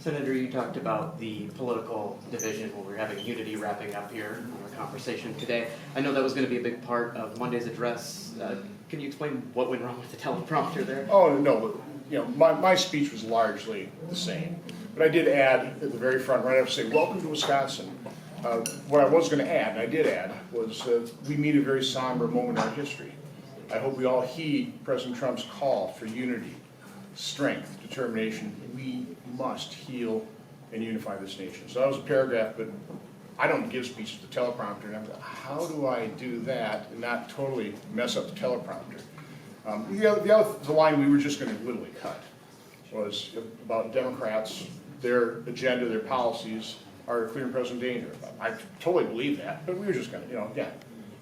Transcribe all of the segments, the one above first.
Senator, you talked about the political division when we were having unity wrapping up here in our conversation today. I know that was going to be a big part of Monday's address. Can you explain what went wrong with the teleprompter there? Oh, no, my speech was largely the same. But I did add at the very front, right up, say, welcome to Wisconsin. What I was going to add, and I did add, was we meet a very somber moment in our history. I hope we all heed President Trump's call for unity, strength, determination. We must heal and unify this nation. So that was a paragraph, but I don't give speeches to teleprompter. And I'm like, how do I do that and not totally mess up the teleprompter? The line we were just going to literally cut was about Democrats, their agenda, their policies are a clear and present danger. I totally believe that, but we were just going to, again,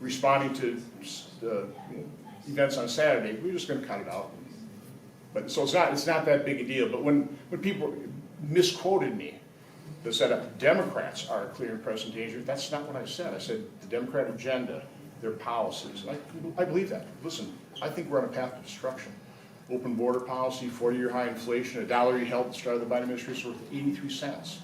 responding to events on Saturday, we were just going to cut it out. But so it's not that big a deal. But when people misquoted me, they said Democrats are a clear and present danger. That's not what I said. I said the Democrat agenda, their policies. I believe that. Listen, I think we're on a path to destruction. Open border policy, 40-year high inflation, $1 you held at the start of the Biden administration worth 83 cents.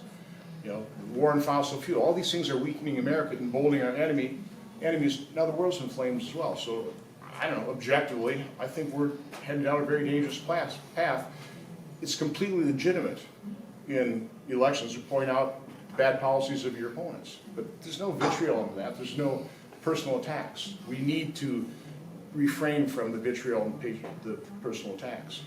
War on fossil fuel. All these things are weakening America, emboldening our enemies. Now the world's in flames as well. So I don't know, objectively, I think we're headed down a very dangerous path. It's completely legitimate in elections to point out bad policies of your opponents. But there's no vitriol in that. There's no personal attacks. We need to refrain from the vitriol and the personal attacks.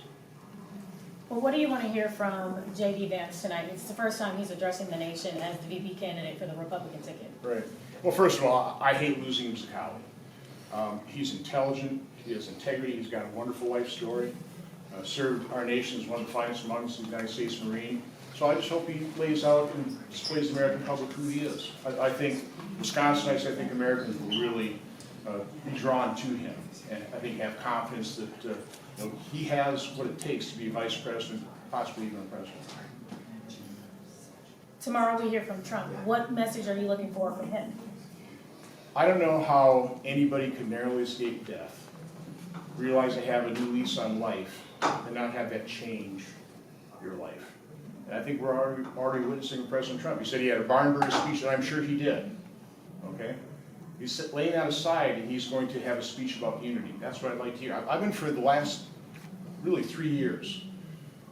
Well, what do you want to hear from J.D. Vance tonight? It's the first time he's addressing the nation as the VP candidate for the Republican ticket. Right. Well, first of all, I hate losing him as a colleague. He's intelligent, he has integrity, he's got a wonderful life story, served our nation as one of the finest among us in the United States Marine. So I just hope he lays out and displays to the American public who he is. I think Wisconsinites, I think Americans will really be drawn to him, and I think have confidence that he has what it takes to be vice president, possibly even president. Tomorrow we hear from Trump. What message are you looking for from him? I don't know how anybody could narrowly escape death, realize they have a new lease on life, and not have that change your life. And I think we're already witnessing President Trump. He said he had a barn-burner speech, and I'm sure he did. Okay? He's laying that aside, and he's going to have a speech about unity. That's what I'd like to hear. I've been for the last, really, 3 years,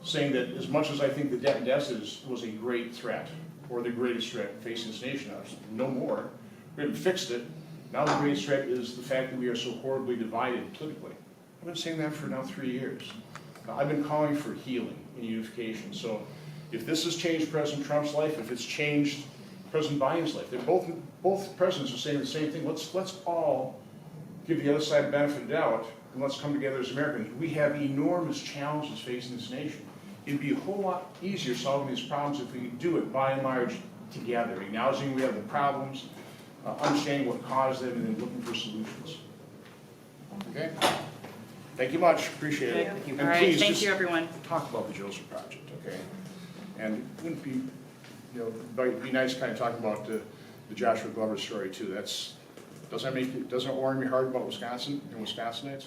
saying that as much as I think the debt and deficit was a great threat, or the greatest threat facing this nation, no more. We haven't fixed it. Now the greatest threat is the fact that we are so horribly divided politically. I've been saying that for now 3 years. I've been calling for healing and unification. So if this has changed President Trump's life, if it's changed President Biden's life, they're both presidents are saying the same thing. Let's all give the other side the benefit of the doubt, and let's come together as Americans. We have enormous challenges facing this nation. It'd be a whole lot easier solving these problems if we could do it by and large together, acknowledging we have the problems, understanding what caused them, and then looking for solutions. Okay? Thank you much. Appreciate it. Thank you. And All right. please Thank you, everyone. talk about the Joseph Project, okay? And it wouldn't be, it'd be nice kind of talking about the Joshua Glover story too. Doesn't it warm your heart about Wisconsin and Wisconsinites?